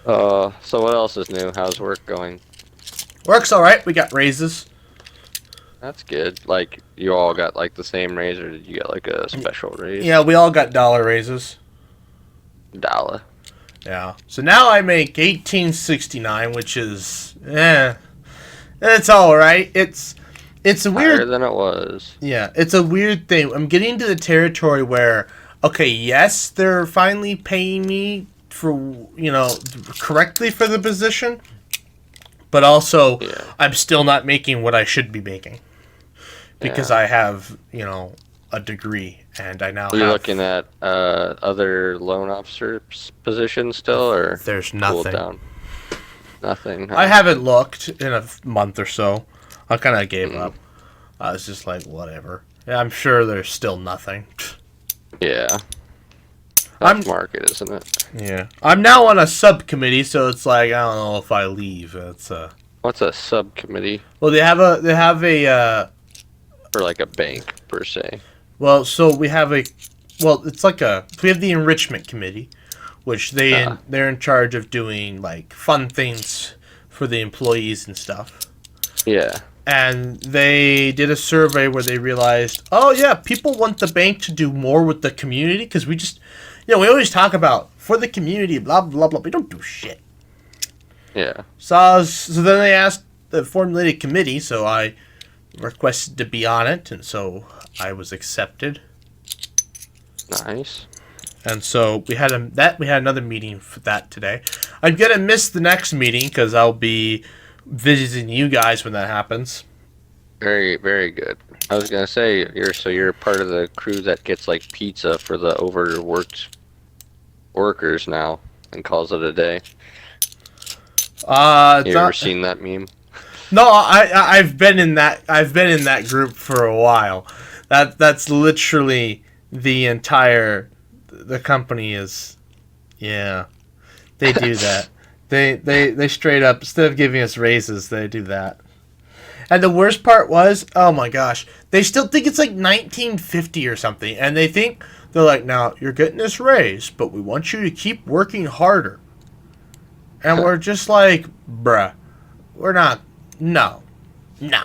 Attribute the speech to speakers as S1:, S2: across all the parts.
S1: So what else is new? How's work going?
S2: Works all right. We got raises.
S1: That's good. Like, you all got, like, the same raise, or did you get, like, a special raise?
S2: Yeah, we all got dollar raises.
S1: Dollar.
S2: Yeah. So now I make 1869, which is it's all right. It's a
S1: Higher
S2: weird
S1: than it was.
S2: yeah, it's a weird thing. I'm getting into the territory where okay, yes, they're finally paying me for correctly for the position, but also
S1: Yeah.
S2: I'm still not making what I should be making because
S1: Yeah.
S2: I have, a degree and I now
S1: Are you
S2: have
S1: looking at, other loan officer positions still, or
S2: there's
S1: cooled
S2: nothing.
S1: down? Nothing,
S2: I
S1: huh?
S2: haven't looked in a month or so. I kind of gave
S1: Mm,
S2: up. I was just like, whatever. Yeah, I'm sure there's still nothing.
S1: yeah.
S2: I'm
S1: Tough market, isn't it?
S2: yeah. I'm now on a subcommittee, so it's like I don't know if I leave. It's
S1: What's a subcommittee
S2: well they have a
S1: for, like, a bank, per se?
S2: well so we have a well it's like a we have the enrichment committee, which
S1: Uh,
S2: they're in charge of doing like fun things for the employees and stuff.
S1: yeah.
S2: And they did a survey where they realized, oh yeah, people want the bank to do more with the community because we just, we always talk about for the community, blah blah blah. We don't do shit.
S1: Yeah.
S2: So then they asked the formulated committee, so I requested to be on it, and so I was accepted.
S1: Nice.
S2: And so we had another meeting for that today. I'm gonna miss the next meeting because I'll be visiting you guys when that happens.
S1: Very, very good. I was gonna say, you're part of the crew that gets, like, pizza for the overworked workers now and calls it a day.
S2: It's
S1: You ever
S2: not.
S1: seen that meme?
S2: No, I've been in that group for a while. That's literally the entire the company is yeah. They do that. They straight up instead of giving us raises, they do that. And the worst part was, oh my gosh, they still think it's like 1950 or something, and they're like, now you're getting this raise, but we want you to keep working harder. And we're just like, bruh, we're not. No, no.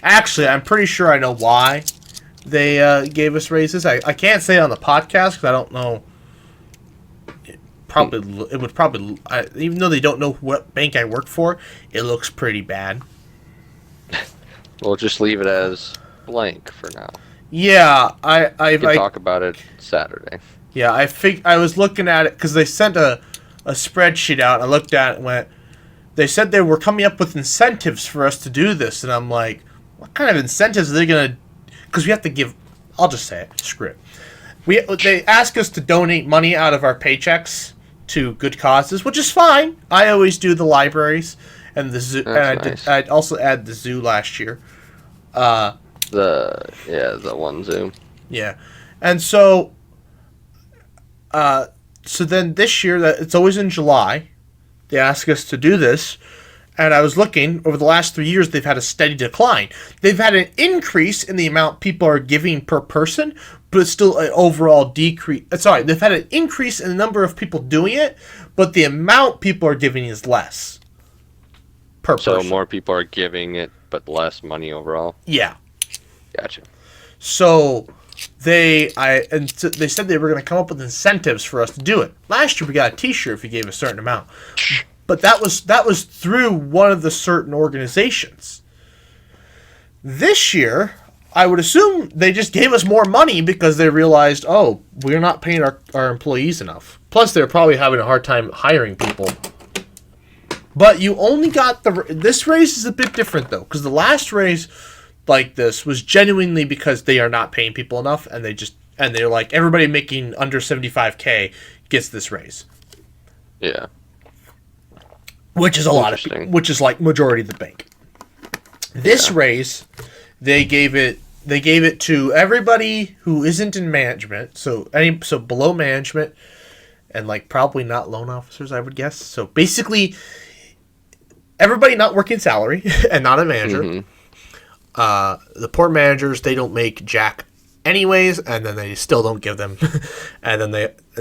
S2: Actually, I'm pretty sure I know why they gave us raises. I can't say it on the podcast because I don't know. It would probably, even though they don't know what bank I work for, it looks pretty bad.
S1: We'll just leave it as blank for now.
S2: Yeah,
S1: We can talk about it Saturday.
S2: yeah, I was looking at it because they sent a spreadsheet out. And I looked at it and went. They said they were coming up with incentives for us to do this, and I'm like, what kind of incentives are they gonna? Because we have to give. I'll just say it. Screw it. They ask us to donate money out of our paychecks to good causes, which is fine. I always do the libraries and the zoo, and
S1: That's nice.
S2: I also add the zoo last year.
S1: The one Zoom.
S2: Yeah, and so so then this year that it's always in July. They ask us to do this, and I was looking over the last 3 years. They've had a steady decline. They've had an increase in the amount people are giving per person, but it's still an overall decrease. Sorry, they've had an increase in the number of people doing it, but the amount people are giving is less per
S1: So
S2: person.
S1: more people are giving it, but less money overall.
S2: Yeah.
S1: Gotcha.
S2: So they said they were going to come up with incentives for us to do it. Last year we got a T-shirt if you gave a certain amount, but that was through one of the certain organizations. This year, I would assume they just gave us more money because they realized, oh, we're not paying our employees enough. Plus, they're probably having a hard time hiring people. But you only got this raise is a bit different though, because the last raise like this was genuinely because they are not paying people enough, and they're like everybody making under 75K gets this raise,
S1: Yeah.
S2: which is a lot of
S1: Interesting.
S2: which is like majority of the bank. This
S1: Yeah.
S2: raise, they gave it to everybody who isn't in management, so below management, and like probably not loan officers, I would guess. So basically, everybody not working salary and not a manager.
S1: Mm-hmm.
S2: The poor managers, they don't make jack anyways, and then they still don't give them,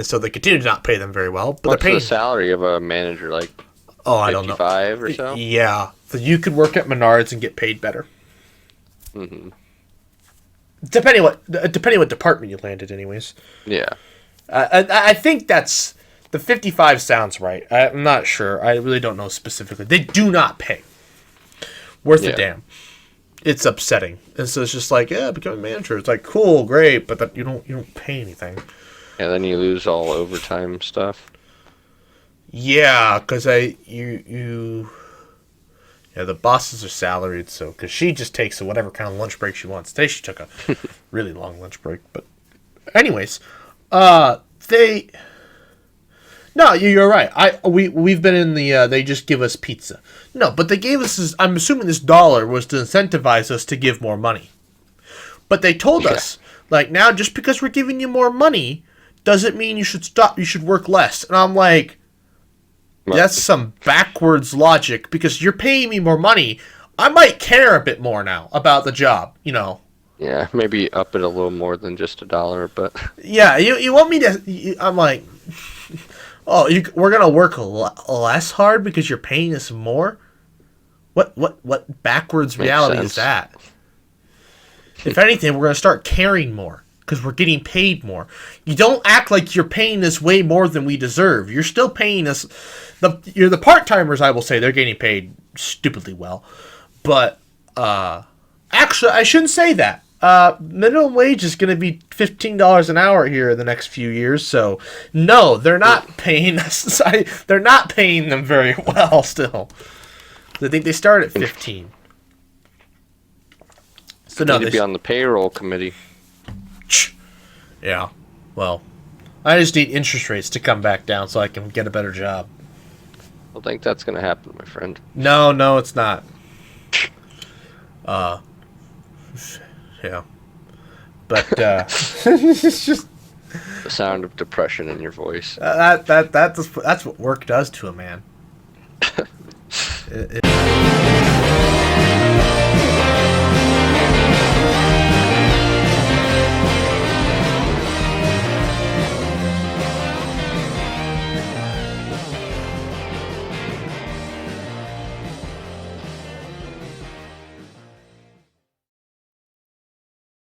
S2: so they continue to not pay them very well. But
S1: What's
S2: they're
S1: the
S2: paying.
S1: salary of a manager? Like
S2: Oh, I don't know.
S1: 55 or so?
S2: Yeah, so you could work at Menards and get paid better,
S1: Hmm.
S2: depending what department you landed, anyways.
S1: Yeah.
S2: I think that's the 55 sounds right. I'm not sure. I really don't know specifically. They do not pay. Worth a
S1: Yeah.
S2: damn. It's upsetting. And so it's just like, yeah, become a manager. It's like cool, great, but that you don't pay anything.
S1: Yeah, then you lose all overtime stuff.
S2: Yeah, because yeah, the bosses are salaried, so because she just takes whatever kind of lunch break she wants. Today she took a really long lunch break, but anyways, they no, you're right. We've been in the they just give us pizza. No, but they gave us this, I'm assuming this dollar was to incentivize us to give more money. But they told
S1: Yeah.
S2: us like now just because we're giving you more money doesn't mean you should stop. You should work less. And I'm like,
S1: Well,
S2: that's some backwards logic because you're paying me more money. I might care a bit more now about the job, you know.
S1: yeah, maybe up it a little more than just $1, but
S2: Yeah, you want me to? I'm like, oh, we're gonna work less hard because you're paying us more. What backwards
S1: makes
S2: reality
S1: sense.
S2: is that? If anything, we're gonna start caring more because we're getting paid more. You don't act like you're paying us way more than we deserve. You're still paying us. You're the part timers. I will say they're getting paid stupidly well, but actually, I shouldn't say that. Minimum wage is going to be $15 an hour here in the next few years. So, no, they're not paying us. They're not paying them very well still. I think they start at 15. So no,
S1: Need to be on the payroll committee.
S2: yeah. Well, I just need interest rates to come back down so I can get a better job.
S1: I don't think that's going to happen, my friend.
S2: No, it's not. Yeah. But it's just
S1: The sound of depression in your voice.
S2: that's what work does to a man.